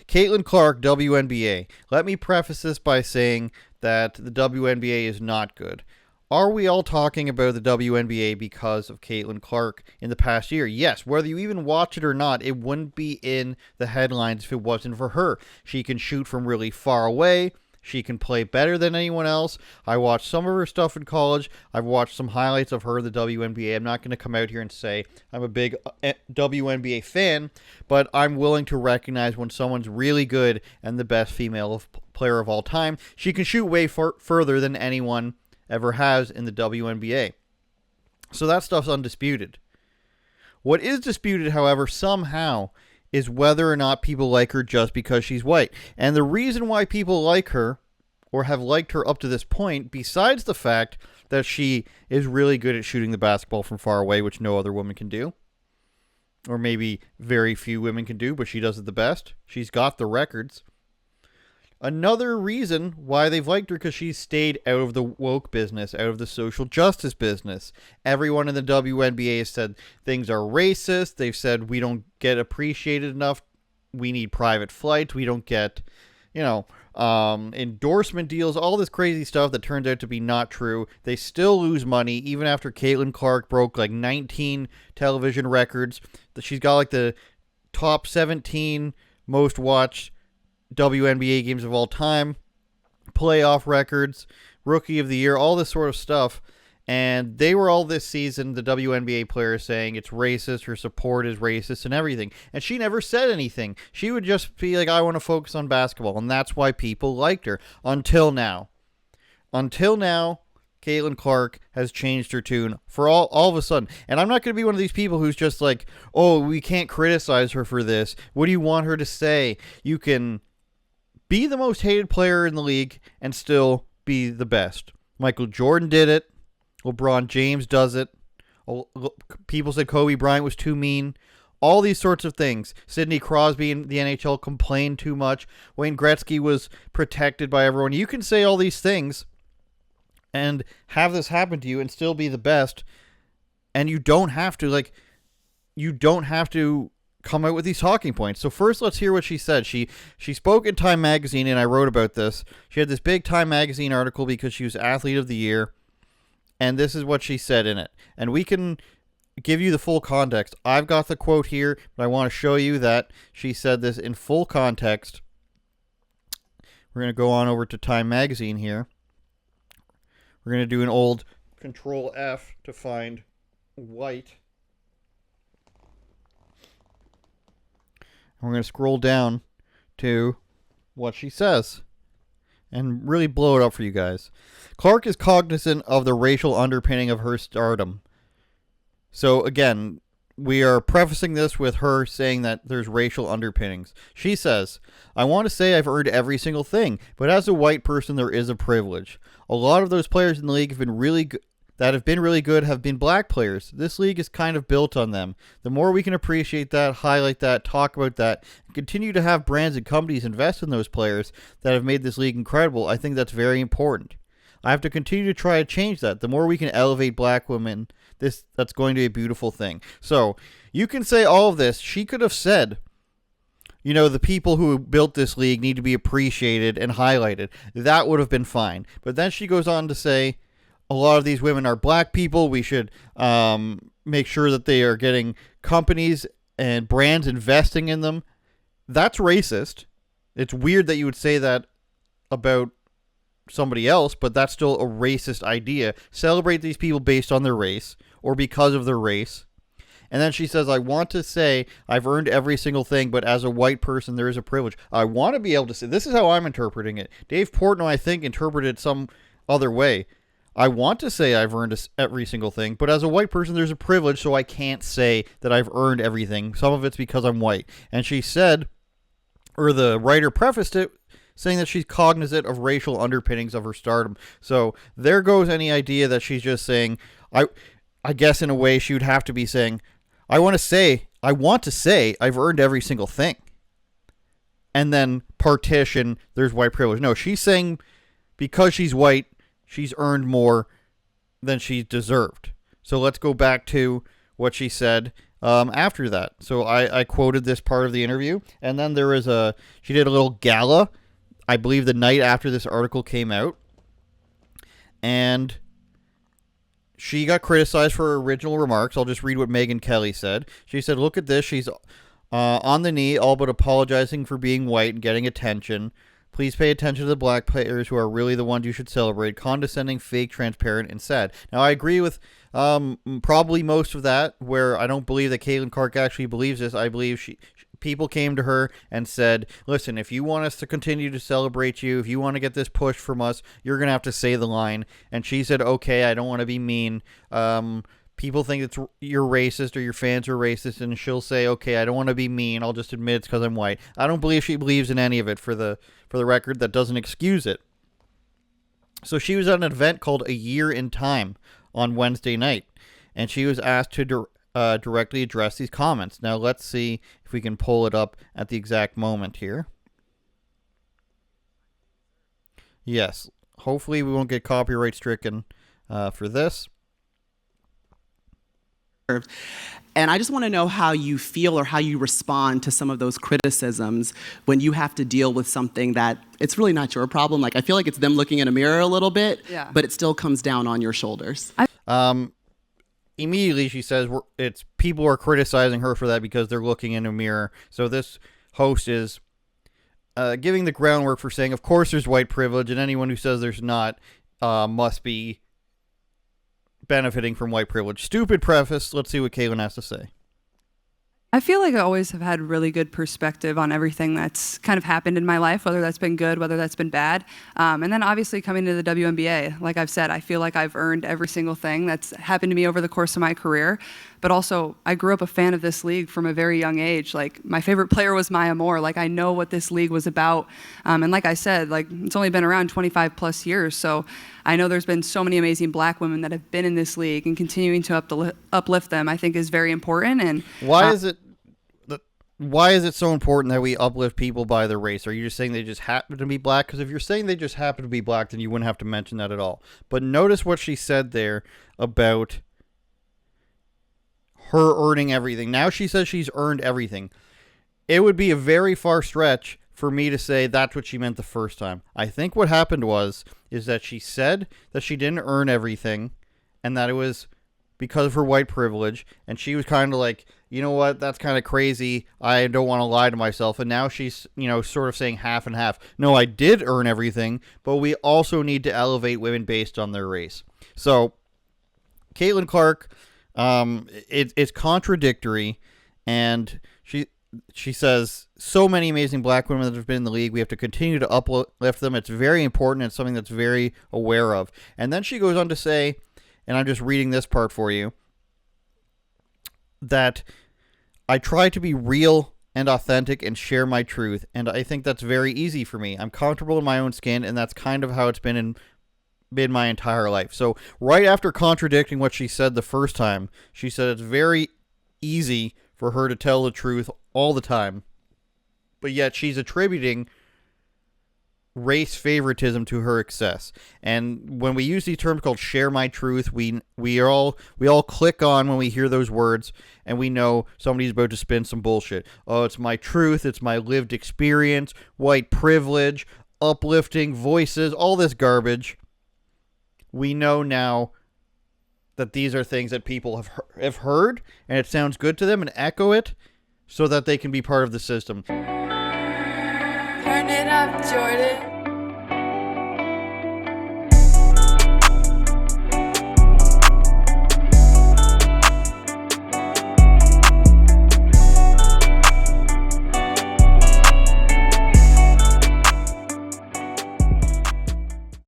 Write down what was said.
Caitlin Clark, WNBA. Let me preface this by saying that the WNBA is not good. Are we all talking about the WNBA because of Caitlin Clark in the past year? Yes, whether you even watch it or not, it wouldn't be in the headlines if it wasn't for her. She can shoot from really far away. She can play better than anyone else. I watched some of her stuff in college. I've watched some highlights of her in the WNBA. I'm not going to come out here and say I'm a big WNBA fan, but I'm willing to recognize when someone's really good and the best female player of all time. She can shoot way further than anyone ever has in the WNBA. So that stuff's undisputed. What is disputed, however, somehow, is whether or not people like her just because she's white. And the reason why people like her, or have liked her up to this point, besides the fact that she is really good at shooting the basketball from far away, which no other woman can do, or maybe very few women can do, but she does it the best. She's got the records. Another reason why they've liked her because she's stayed out of the woke business, out of the social justice business. Everyone in the WNBA has said things are racist. They've said we don't get appreciated enough. We need private flights. We don't get, endorsement deals, all this crazy stuff that turns out to be not true. They still lose money even after Caitlin Clark broke like 19 television records. She's got like the top 17 most watched WNBA games of all time, playoff records, rookie of the year, all this sort of stuff. And they were all this season, the WNBA players, saying it's racist, her support is racist and everything. And she never said anything. She would just be like, I want to focus on basketball. And that's why people liked her. Until now. Until now, Caitlin Clark has changed her tune for all of a sudden. And I'm not going to be one of these people who's just like, oh, we can't criticize her for this. What do you want her to say? You can be the most hated player in the league and still be the best. Michael Jordan did it. LeBron James does it. People said Kobe Bryant was too mean. All these sorts of things. Sidney Crosby in the NHL complained too much. Wayne Gretzky was protected by everyone. You can say all these things and have this happen to you and still be the best. And you don't have to, come out with these talking points. So first, let's hear what she said. She spoke in Time Magazine, and I wrote about this. She had this big Time Magazine article because she was Athlete of the Year, and this is what she said in it. And we can give you the full context. I've got the quote here, but I want to show you that she said this in full context. We're going to go on over to Time Magazine here. We're going to do an old Control F to find white. We're going to scroll down to what she says and really blow it up for you guys. Clark is cognizant of the racial underpinning of her stardom. So again, we are prefacing this with her saying that there's racial underpinnings. She says, I want to say I've earned every single thing, but as a white person, there is a privilege. A lot of those players in the league have been really good. That have been really good have been black players. This league is kind of built on them. The more we can appreciate that, highlight that, talk about that, and continue to have brands and companies invest in those players that have made this league incredible, I think that's very important. I have to continue to try to change that. The more we can elevate black women, that's going to be a beautiful thing. So, you can say all of this. She could have said, the people who built this league need to be appreciated and highlighted. That would have been fine. But then she goes on to say, a lot of these women are black people. We should make sure that they are getting companies and brands investing in them. That's racist. It's weird that you would say that about somebody else, but that's still a racist idea. Celebrate these people based on their race or because of their race. And then she says, I want to say I've earned every single thing, but as a white person, there is a privilege. I want to be able to say, this is how I'm interpreting it. Dave Portnoy, I think, interpreted it some other way. I want to say I've earned every single thing, but as a white person, there's a privilege, so I can't say that I've earned everything. Some of it's because I'm white. And she said, or the writer prefaced it, saying that she's cognizant of racial underpinnings of her stardom. So there goes any idea that she's just saying, I guess in a way she would have to be saying, I want to say I've earned every single thing. And then partition, there's white privilege. No, she's saying because she's white, she's earned more than she's deserved. So let's go back to what she said. after that. So I quoted this part of the interview, and then she did a little gala, I believe the night after this article came out, and she got criticized for her original remarks. I'll just read what Megyn Kelly said. She said, "Look at this. She's on the knee, all but apologizing for being white and getting attention. Please pay attention to the black players who are really the ones you should celebrate. Condescending, fake, transparent, and sad." Now, I agree with probably most of that, where I don't believe that Caitlin Clark actually believes this. I believe people came to her and said, listen, if you want us to continue to celebrate you, if you want to get this push from us, you're going to have to say the line. And she said, okay, I don't want to be mean. People think you're racist or your fans are racist, and she'll say, okay, I don't want to be mean. I'll just admit it's because I'm white. I don't believe she believes in any of it. For the record, that doesn't excuse it. So she was at an event called A Year in Time on Wednesday night, and she was asked to directly address these comments. Now let's see if we can pull it up at the exact moment here. Yes, hopefully we won't get copyright stricken for this. And I just want to know how you feel or how you respond to some of those criticisms when you have to deal with something that it's really not your problem. Like, I feel like it's them looking in a mirror a little bit, but it still comes down on your shoulders. Immediately she says it's people are criticizing her for that because they're looking in a mirror. So this host is giving the groundwork for saying, of course there's white privilege, and anyone who says there's not must be benefiting from white privilege. Stupid preface. Let's see what Caitlin has to say. I feel like I always have had really good perspective on everything that's kind of happened in my life, whether that's been good, whether that's been bad. And then obviously coming to the WNBA, like I've said, I feel like I've earned every single thing that's happened to me over the course of my career. But also, I grew up a fan of this league from a very young age. Like, my favorite player was Maya Moore. Like, I know what this league was about. And like I said, like, it's only been around 25 plus years. So I know there's been so many amazing black women that have been in this league, and continuing to uplift them, I think, is very important. And why is it so important that we uplift people by their race? Are you just saying they just happen to be black? Because if you're saying they just happen to be black, then you wouldn't have to mention that at all. But notice what she said there about her earning everything. Now she says she's earned everything. It would be a very far stretch for me to say that's what she meant the first time. I think what happened is that she said that she didn't earn everything, and that it was because of her white privilege, and she was kind of like, you know what, that's kind of crazy. I don't want to lie to myself. And now she's, sort of saying half and half. No, I did earn everything, but we also need to elevate women based on their race. So Caitlin Clark, it's contradictory, and she says so many amazing black women that have been in the league. We have to continue to uplift them. It's very important. It's something that's very aware of. And then she goes on to say, and I'm just reading this part for you, that I try to be real and authentic and share my truth, and I think that's very easy for me. I'm comfortable in my own skin, and that's kind of how it's been my entire life. So right after contradicting what she said the first time, she said it's very easy for her to tell the truth all the time, but yet she's attributing race favoritism to her excess. And when we use these terms called share my truth, we all click on when we hear those words, and we know somebody's about to spin some bullshit. Oh, it's my truth, it's my lived experience, white privilege, uplifting voices, all this garbage. We know now that these are things that people have heard, and it sounds good to them, and echo it so that they can be part of the system. Turn it up, Jordan.